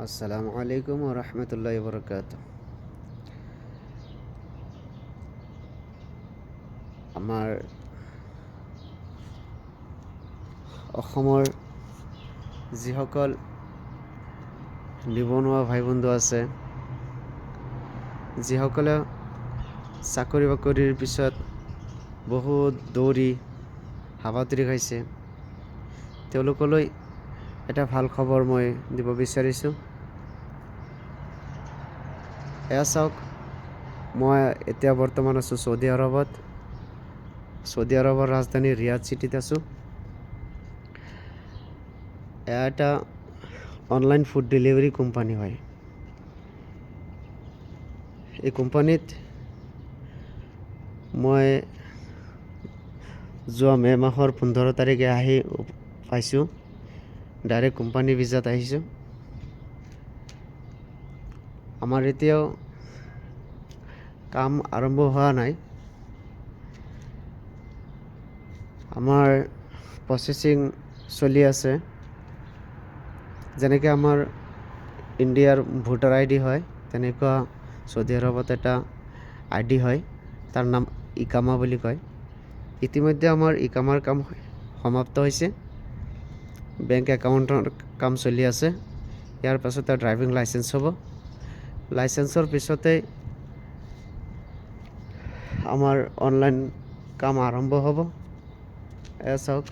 আসসালামু আলাইকুম ওয়া ৰাহমাতুল্লাহি ওয়া বাৰাকাতুহু। আমাৰ অসমৰ যিসকল নিবনুৱা ভাই বন্ধু আছে, যিসকলে চাকৰি বাকৰিৰ পিছত বহুত দৌৰি হাবাথুৰি খাইছে, তেওঁলোকলৈ এটা ভাল খবৰ মই দিব বিচাৰিছোঁ। এয়া চাওক, মই এতিয়া বৰ্তমান আছোঁ চৌদি আৰৱত। চৌদি আৰৱৰ ৰাজধানী ৰিয়াদ চিটিত আছোঁ। এয়া এটা অনলাইন ফুড ডেলিভাৰী কোম্পানী হয়। এই কোম্পানীত মই যোৱা মে' মাহৰ 15 তাৰিখে আহি পাইছোঁ। ডাইৰেক্ট কোম্পানী ভিজাত আহিছোঁ। আমাৰ এতিয়াও কাম আৰম্ভ হোৱা নাই। আমাৰ প্ৰচেছিং চলি আছে। যেনেকৈ আমাৰ ইণ্ডিয়াৰ ভোটাৰ আই ডি হয়, তেনেকুৱা চৌদি আৰৱত এটা আই ডি হয়, তাৰ নাম ইকামা বুলি কয়। ইতিমধ্যে আমাৰ ইকামাৰ কাম সমাপ্ত হৈছে। বেংক একাউণ্টৰ কাম চলি আছে। ইয়াৰ পাছতে ড্ৰাইভিং লাইচেন্স হ'ব। লাইচেন্সৰ পিছতেই আমাৰ অনলাইন কাম আৰম্ভ হ'ব। এয়া চাওক,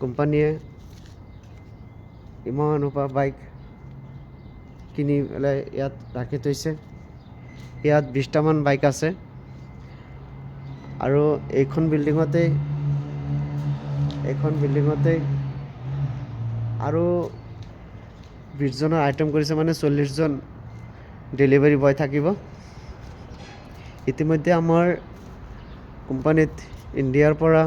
কোম্পানীয়ে ইমান বাইক কিনি পেলাই ইয়াত ৰাখি থৈছে। ইয়াত 20টামান বাইক আছে আৰু এইখন বিল্ডিঙতেই আৰু 20জনৰ আইটেম কৰিছে, মানে 40জন ডেলিভাৰী বয় থাকিব। ইতিমধ্যে আমাৰ কোম্পানীত ইণ্ডিয়াৰ পৰা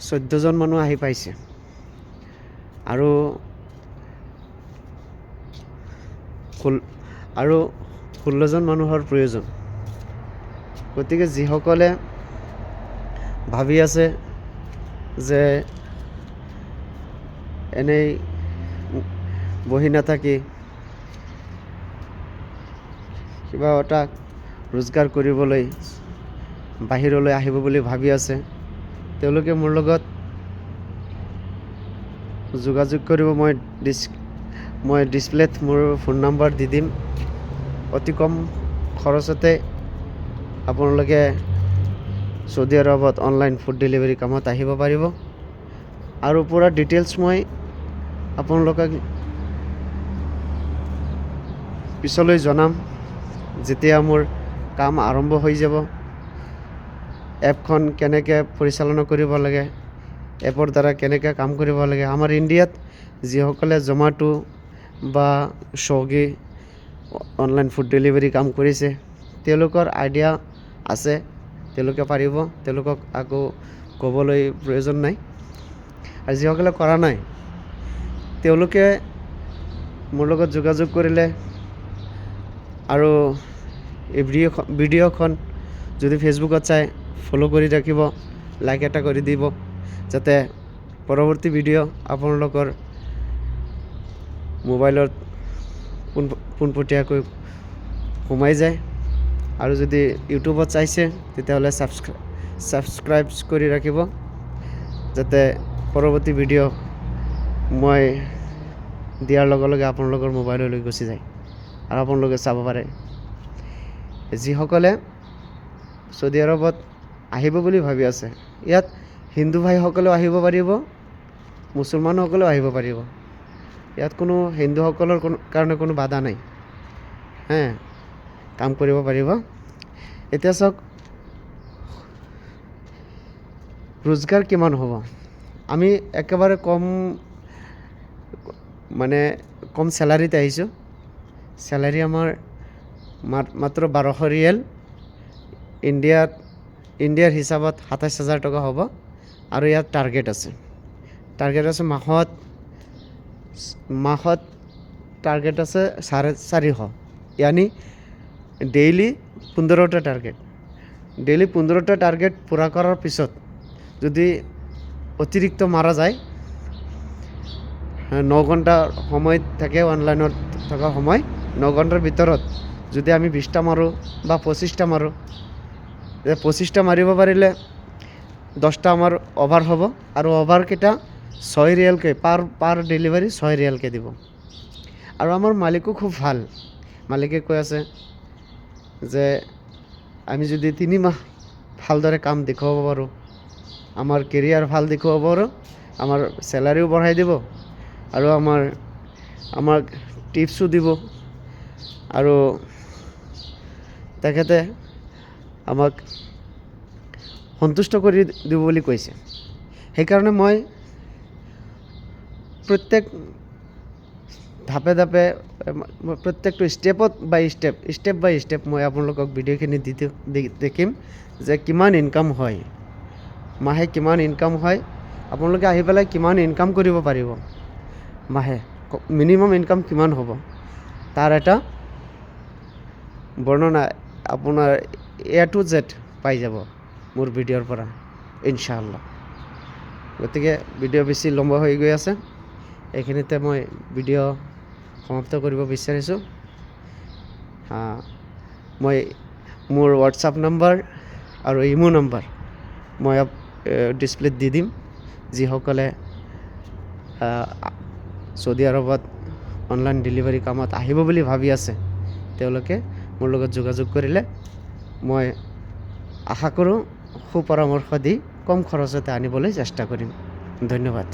14জন মানুহ আহি পাইছে আৰু 16জন মানুহৰ প্ৰয়োজন। গতিকে যিসকলে ভাবি আছে যে এনেই বহি নাথাকি কিবা এটা ৰোজগাৰ কৰিবলৈ বাহিৰলৈ আহিব বুলি ভাবি আছে, তেওঁলোকে মোৰ লগত যোগাযোগ কৰিব। মই ডিছপ্লেত মোৰ ফোন নম্বৰ দি দিম। অতি কম খৰচতে আপোনালোকে চৌদি আৰৱত অনলাইন ফুড ডেলিভাৰী কামত আহিব পাৰিব। আৰু পূৰা ডিটেইলছ মই আপোনালোকক পিছলৈ জনাম, যেতিয়া মোৰ কাম আৰম্ভ হৈ যাব। এপখন কেনেকৈ পৰিচালনা কৰিব লাগে, এপৰ দ্বাৰা কেনেকৈ কাম কৰিব লাগে। আমাৰ ইণ্ডিয়াত যিসকলে জ'মাটো বা ছুইগি অনলাইন ফুড ডেলিভাৰী কাম কৰিছে, তেওঁলোকৰ আইডিয়া আছে, তেওঁলোকে পাৰিব। তেওঁলোকক আকৌ ক'বলৈ প্ৰয়োজন নাই। আৰু যিসকলে কৰা নাই, তেওঁলোকে মোৰ লগত যোগাযোগ কৰিলে আৰু এই ভিডিঅ'খন যদি ফেচবুকত চাই ফ'ল' কৰি ৰাখিব, লাইক এটা কৰি দিব, যাতে পৰৱৰ্তী ভিডিঅ' আপোনালোকৰ মোবাইলত পোনপটীয়াকৈ সোমাই যায়। আৰু যদি ইউটিউবত চাইছে, তেতিয়াহ'লে ছাবস্ক্ৰাইব কৰি ৰাখিব, যাতে পৰৱৰ্তী ভিডিঅ' মই দিয়াৰ লগে লগে আপোনালোকৰ মোবাইললৈ গুচি যায় আৰু আপোনালোকে চাব পাৰে। যিসকলে চৌদি আৰৱত আহিব বুলি ভাবি আছে, ইয়াত হিন্দু ভাইসকলেও আহিব পাৰিব, মুছলমানসকলেও আহিব পাৰিব। ইয়াত কোনো হিন্দুসকলৰ কাৰণে কোনো বাধা নাই। কাম কৰিব পাৰিব। এতিয়া চাওক, ৰোজগাৰ কিমান হ'ব। আমি একেবাৰে কম চেলাৰীত আহিছোঁ। চেলাৰী আমাৰ মাত্ৰ 1200 ৰিয়েল, ইণ্ডিয়াৰ হিচাপত 27,000 টকা হ'ব। আৰু ইয়াত টাৰ্গেট আছে মাহত টাৰ্গেট আছে 450, ইয়ানি ডেইলি 15টা টাৰ্গেট। ডেইলি 15টা টাৰ্গেট পূৰা কৰাৰ পিছত যদি অতিৰিক্ত মাৰা যায়, 9 ঘণ্টা সময় থাকে অনলাইনত থকা সময় 9 ঘণ্টাৰ ভিতৰত যদি আমি 20টা মাৰোঁ বা 25টা মাৰোঁ, 25টা মাৰিব পাৰিলে 10টা আমাৰ অভাৰ হ'ব আৰু অভাৰকেইটা 6 ৰিয়েলকৈ পাৰ ডেলিভাৰী 6 ৰিয়েলকৈ দিব। আৰু আমাৰ মালিকো খুব ভাল, মালিকে কৈ আছে যে আমি যদি 3 মাহ ভালদৰে কাম দেখুৱাব পাৰোঁ, আমাৰ কেৰিয়াৰ ভাল দেখুৱাব পাৰোঁ, আমাৰ চেলাৰিও বঢ়াই দিব আৰু আমাক টিপছো দিব আৰু তেখেতে আমাক সন্তুষ্ট কৰি দিব বুলি কৈছে। সেইকাৰণে মই প্ৰত্যেক ধাপে প্ৰত্যেকটো ষ্টেপ বাই ষ্টেপ মই আপোনালোকক ভিডিঅ'খিনি দেখিম যে কিমান ইনকাম হয়, মাহে কিমান ইনকাম হয়, আপোনালোকে আহি পেলাই কিমান ইনকাম কৰিব পাৰিব, মাহে মিনিমাম ইনকাম কিমান হ'ব তাৰ এটা বৰ্ণনা আপোনাৰ A to Z পাই যাব মোৰ ভিডিঅ'ৰ পৰা ইনশাআল্লাহ। গতিকে ভিডিঅ' বেছি লম্বা হৈ গৈ আছে, এইখিনিতে মই ভিডিঅ' সমাপ্ত কৰিব বিচাৰিছোঁ। মই মোৰ হোৱাটছআপ নাম্বাৰ আৰু ইমো নাম্বাৰ মই ডিছপ্লেত দি দিম। যিসকলে ছৌদি আৰবত অনলাইন ডেলিভাৰী কামত আহিব বুলি ভাবি আছে তেওঁলোকে মোৰ লগত যোগাযোগ কৰিলে মই আশা কৰোঁ সুপৰামৰ্শ দি কম খৰচতে আনিবলৈ চেষ্টা কৰিম। ধন্যবাদ।